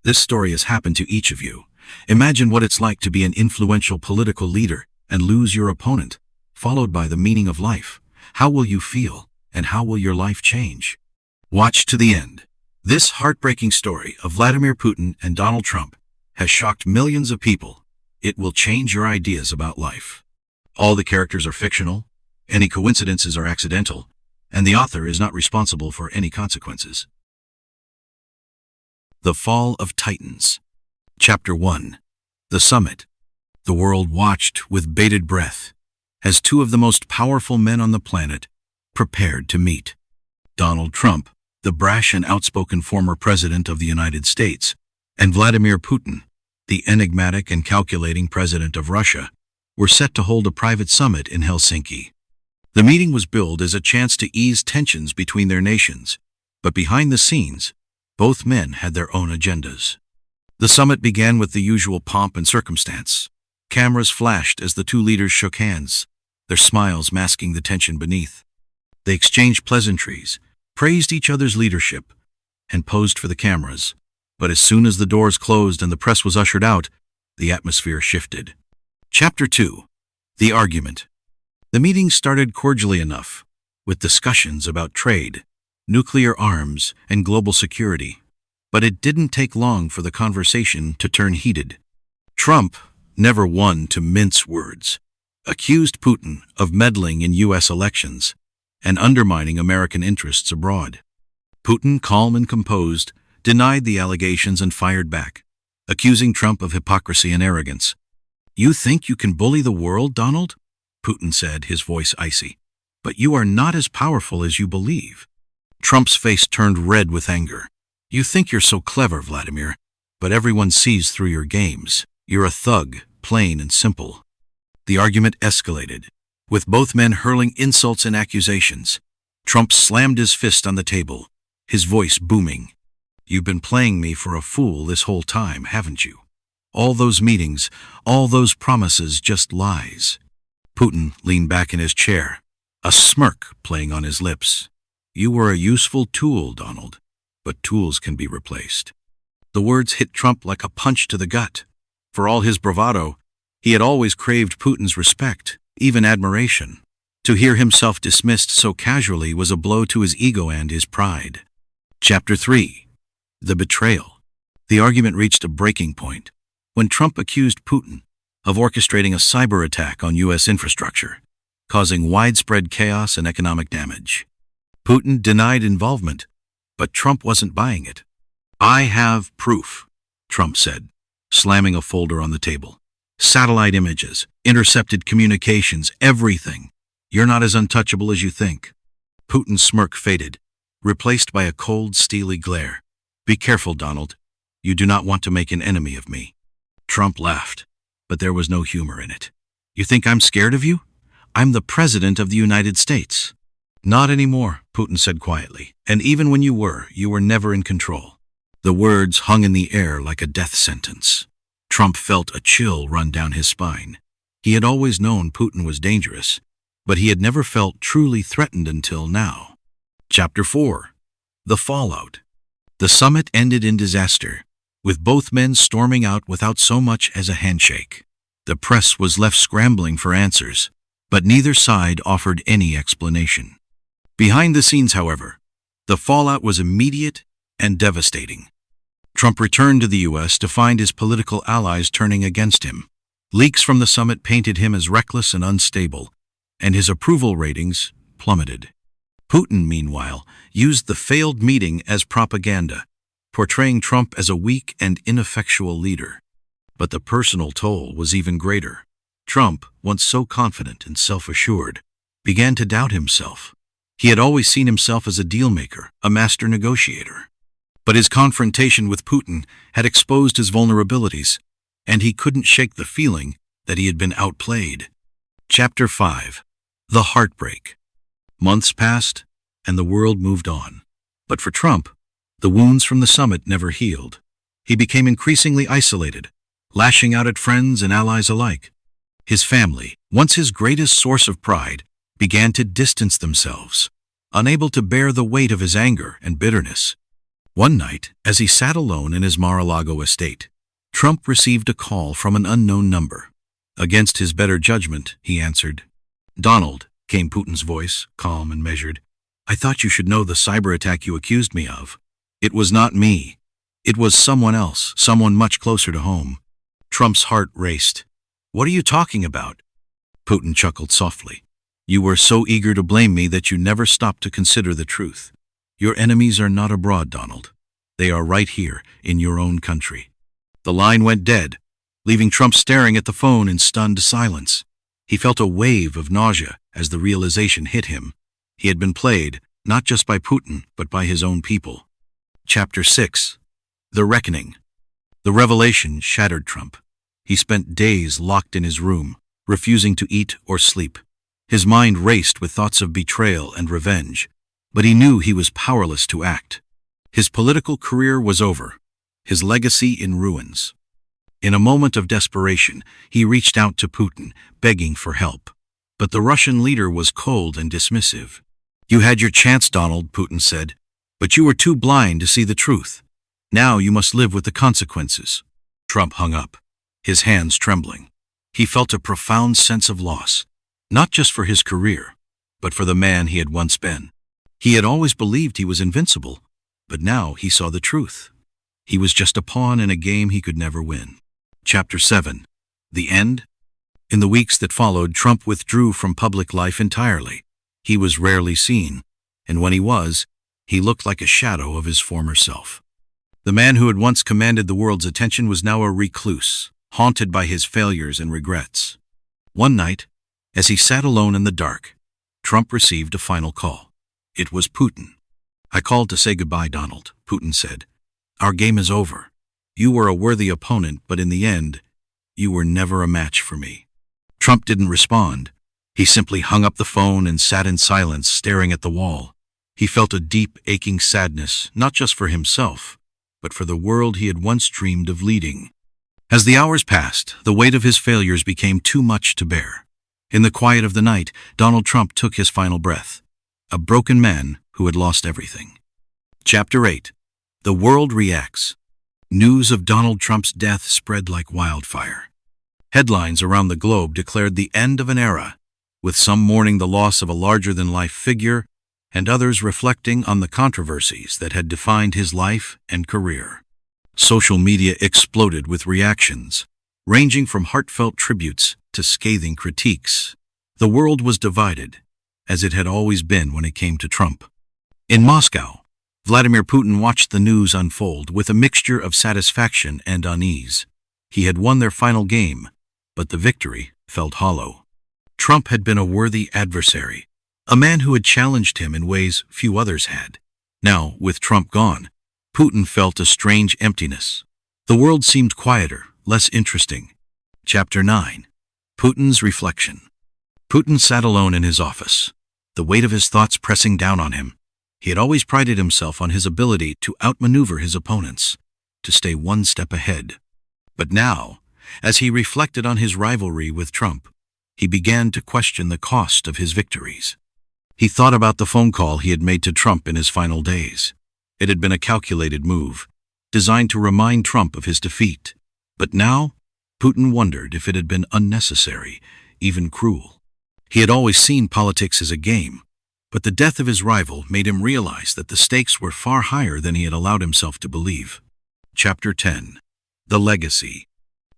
This story has happened to each of you. Imagine what it's like to be an influential political leader and lose your opponent, followed by the meaning of life. How will you feel, and how will your life change? Watch to the end. This heartbreaking story of Vladimir Putin and Donald Trump has shocked millions of people. It will change your ideas about life. All the characters are fictional, any coincidences are accidental, and the author is not responsible for any consequences. The Fall of Titans. Chapter 1. The Summit. The world watched with bated breath as two of the most powerful men on the planet prepared to meet. Donald Trump, the brash and outspoken former president of the United States, and Vladimir Putin, the enigmatic and calculating president of Russia, were set to hold a private summit in Helsinki. The meeting was billed as a chance to ease tensions between their nations, but behind the scenes, both men had their own agendas. The summit began with the usual pomp and circumstance. Cameras flashed as the two leaders shook hands, their smiles masking the tension beneath. They exchanged pleasantries, praised each other's leadership, and posed for the cameras. But as soon as the doors closed and the press was ushered out, the atmosphere shifted. Chapter 2. The Argument. The meeting started cordially enough, with discussions about trade, nuclear arms, and global security. But it didn't take long for the conversation to turn heated. Trump, never one to mince words, accused Putin of meddling in U.S. elections and undermining American interests abroad. Putin, calm and composed, denied the allegations and fired back, accusing Trump of hypocrisy and arrogance. "You think you can bully the world, Donald?" Putin said, his voice icy. "But you are not as powerful as you believe." Trump's face turned red with anger. "You think you're so clever, Vladimir, but everyone sees through your games. You're a thug, plain and simple." The argument escalated, with both men hurling insults and accusations. Trump slammed his fist on the table, his voice booming. "You've been playing me for a fool this whole time, haven't you? All those meetings, all those promises, just lies." Putin leaned back in his chair, a smirk playing on his lips. "You were a useful tool, Donald, but tools can be replaced." The words hit Trump like a punch to the gut. For all his bravado, he had always craved Putin's respect, even admiration. To hear himself dismissed so casually was a blow to his ego and his pride. Chapter 3. The Betrayal. The argument reached a breaking point when Trump accused Putin of orchestrating a cyber attack on U.S. infrastructure, causing widespread chaos and economic damage. Putin denied involvement, but Trump wasn't buying it. "I have proof," Trump said, slamming a folder on the table. "Satellite images, intercepted communications, everything. You're not as untouchable as you think." Putin's smirk faded, replaced by a cold, steely glare. "Be careful, Donald. You do not want to make an enemy of me." Trump laughed, but there was no humor in it. "You think I'm scared of you? I'm the President of the United States." "Not anymore," Putin said quietly, "and even when you were never in control." The words hung in the air like a death sentence. Trump felt a chill run down his spine. He had always known Putin was dangerous, but he had never felt truly threatened until now. Chapter 4. The Fallout. The summit ended in disaster, with both men storming out without so much as a handshake. The press was left scrambling for answers, but neither side offered any explanation. Behind the scenes, however, the fallout was immediate and devastating. Trump returned to the U.S. to find his political allies turning against him. Leaks from the summit painted him as reckless and unstable, and his approval ratings plummeted. Putin, meanwhile, used the failed meeting as propaganda, portraying Trump as a weak and ineffectual leader. But the personal toll was even greater. Trump, once so confident and self-assured, began to doubt himself. He had always seen himself as a deal-maker, a master negotiator. But his confrontation with Putin had exposed his vulnerabilities, and he couldn't shake the feeling that he had been outplayed. Chapter 5. The Heartbreak. Months passed, and the world moved on. But for Trump, the wounds from the summit never healed. He became increasingly isolated, lashing out at friends and allies alike. His family, once his greatest source of pride, began to distance themselves, unable to bear the weight of his anger and bitterness. One night, as he sat alone in his Mar-a-Lago estate, Trump received a call from an unknown number. Against his better judgment, he answered. "Donald," came Putin's voice, calm and measured, "I thought you should know the cyber attack you accused me of. It was not me. It was someone else, someone much closer to home." Trump's heart raced. "What are you talking about?" Putin chuckled softly. "You were so eager to blame me that you never stopped to consider the truth. Your enemies are not abroad, Donald. They are right here, in your own country." The line went dead, leaving Trump staring at the phone in stunned silence. He felt a wave of nausea as the realization hit him. He had been played, not just by Putin, but by his own people. Chapter 6. The Reckoning. The revelation shattered Trump. He spent days locked in his room, refusing to eat or sleep. His mind raced with thoughts of betrayal and revenge, but he knew he was powerless to act. His political career was over, his legacy in ruins. In a moment of desperation, he reached out to Putin, begging for help. But the Russian leader was cold and dismissive. "You had your chance, Donald," Putin said, "but you were too blind to see the truth. Now you must live with the consequences." Trump hung up, his hands trembling. He felt a profound sense of loss, not just for his career, but for the man he had once been. He had always believed he was invincible, but now he saw the truth. He was just a pawn in a game he could never win. Chapter 7. The End. In the weeks that followed, Trump withdrew from public life entirely. He was rarely seen, and when he was, he looked like a shadow of his former self. The man who had once commanded the world's attention was now a recluse, haunted by his failures and regrets. One night, as he sat alone in the dark, Trump received a final call. It was Putin. "I called to say goodbye, Donald," Putin said. "Our game is over. You were a worthy opponent, but in the end, you were never a match for me." Trump didn't respond. He simply hung up the phone and sat in silence, staring at the wall. He felt a deep, aching sadness, not just for himself, but for the world he had once dreamed of leading. As the hours passed, the weight of his failures became too much to bear. In the quiet of the night, Donald Trump took his final breath, a broken man who had lost everything. Chapter 8. The World Reacts. News of Donald Trump's death spread like wildfire. Headlines around the globe declared the end of an era, with some mourning the loss of a larger-than-life figure and others reflecting on the controversies that had defined his life and career. Social media exploded with reactions, ranging from heartfelt tributes to scathing critiques. The world was divided, as it had always been when it came to Trump. In Moscow, Vladimir Putin watched the news unfold with a mixture of satisfaction and unease. He had won their final game, but the victory felt hollow. Trump had been a worthy adversary, a man who had challenged him in ways few others had. Now, with Trump gone, Putin felt a strange emptiness. The world seemed quieter, less interesting. Chapter 9. Putin's Reflection. Putin sat alone in his office, the weight of his thoughts pressing down on him. He had always prided himself on his ability to outmaneuver his opponents, to stay one step ahead. But now, as he reflected on his rivalry with Trump, he began to question the cost of his victories. He thought about the phone call he had made to Trump in his final days. It had been a calculated move, designed to remind Trump of his defeat. But now, Putin wondered if it had been unnecessary, even cruel. He had always seen politics as a game, but the death of his rival made him realize that the stakes were far higher than he had allowed himself to believe. Chapter 10. The Legacy.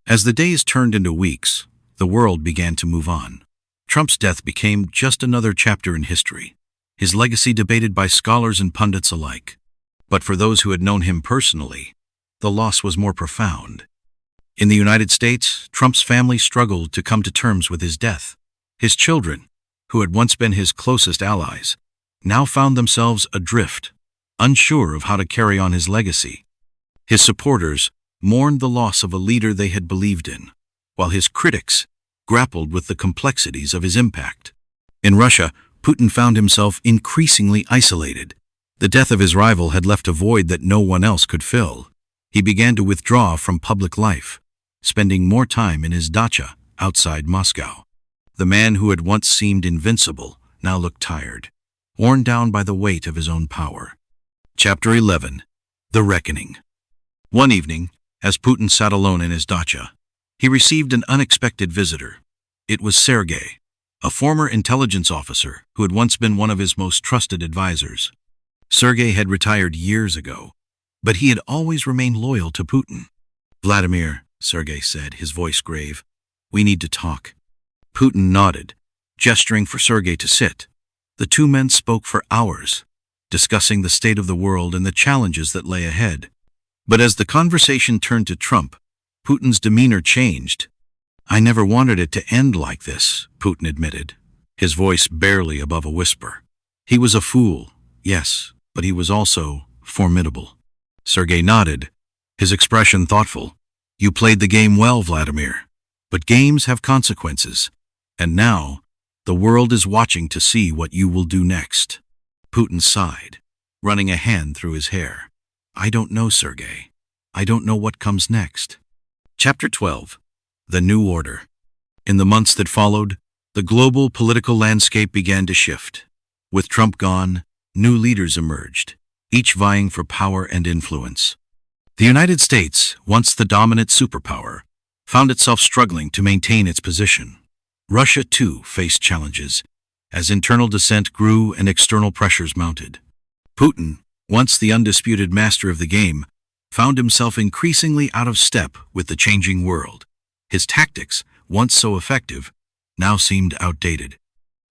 As the days turned into weeks, the world began to move on. Trump's death became just another chapter in history, his legacy debated by scholars and pundits alike. But for those who had known him personally, the loss was more profound. In the United States, Trump's family struggled to come to terms with his death. His children, who had once been his closest allies, now found themselves adrift, unsure of how to carry on his legacy. His supporters mourned the loss of a leader they had believed in, while his critics grappled with the complexities of his impact. In Russia, Putin found himself increasingly isolated. The death of his rival had left a void that no one else could fill. He began to withdraw from public life, spending more time in his dacha outside Moscow. The man who had once seemed invincible now looked tired, worn down by the weight of his own power. Chapter 11. The Reckoning. One evening, as Putin sat alone in his dacha, he received an unexpected visitor. It was Sergei, a former intelligence officer who had once been one of his most trusted advisors. Sergei had retired years ago, but he had always remained loyal to Putin. "Vladimir," Sergei said, his voice grave, "we need to talk." Putin nodded, gesturing for Sergei to sit. The two men spoke for hours, discussing the state of the world and the challenges that lay ahead. But as the conversation turned to Trump, Putin's demeanor changed. "I never wanted it to end like this," Putin admitted, his voice barely above a whisper. "He was a fool, yes, but he was also formidable." Sergei nodded, his expression thoughtful. "You played the game well, Vladimir, but games have consequences, and now the world is watching to see what you will do next." Putin sighed, running a hand through his hair. "I don't know, Sergei. I don't know what comes next." Chapter 12. The New Order. In the months that followed, the global political landscape began to shift. With Trump gone, new leaders emerged, each vying for power and influence. The United States, once the dominant superpower, found itself struggling to maintain its position. Russia, too, faced challenges, as internal dissent grew and external pressures mounted. Putin, once the undisputed master of the game, found himself increasingly out of step with the changing world. His tactics, once so effective, now seemed outdated.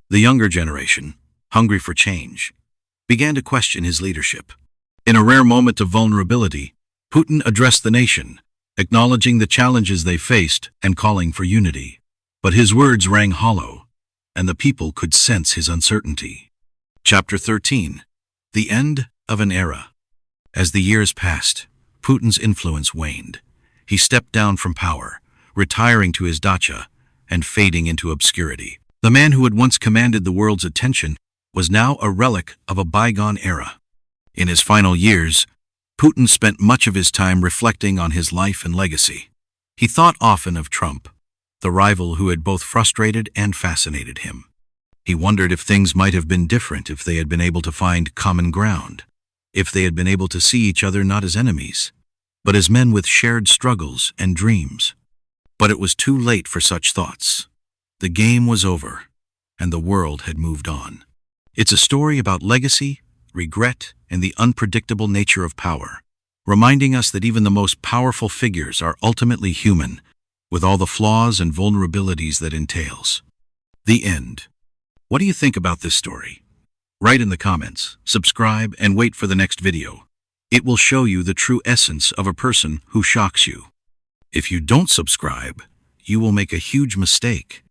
The younger generation, hungry for change, began to question his leadership. In a rare moment of vulnerability, Putin addressed the nation, acknowledging the challenges they faced and calling for unity. But his words rang hollow, and the people could sense his uncertainty. Chapter 13. The End of an Era. As the years passed, Putin's influence waned. He stepped down from power, retiring to his dacha and fading into obscurity. The man who had once commanded the world's attention was now a relic of a bygone era. In his final years, Putin spent much of his time reflecting on his life and legacy. He thought often of Trump, the rival who had both frustrated and fascinated him. He wondered if things might have been different if they had been able to find common ground, if they had been able to see each other not as enemies, but as men with shared struggles and dreams. But it was too late for such thoughts. The game was over, and the world had moved on. It's a story about legacy, regret, and the unpredictable nature of power, reminding us that even the most powerful figures are ultimately human, with all the flaws and vulnerabilities that entails. The end. What do you think about this story? Write in the comments, subscribe, and wait for the next video. It will show you the true essence of a person who shocks you. If you don't subscribe, you will make a huge mistake.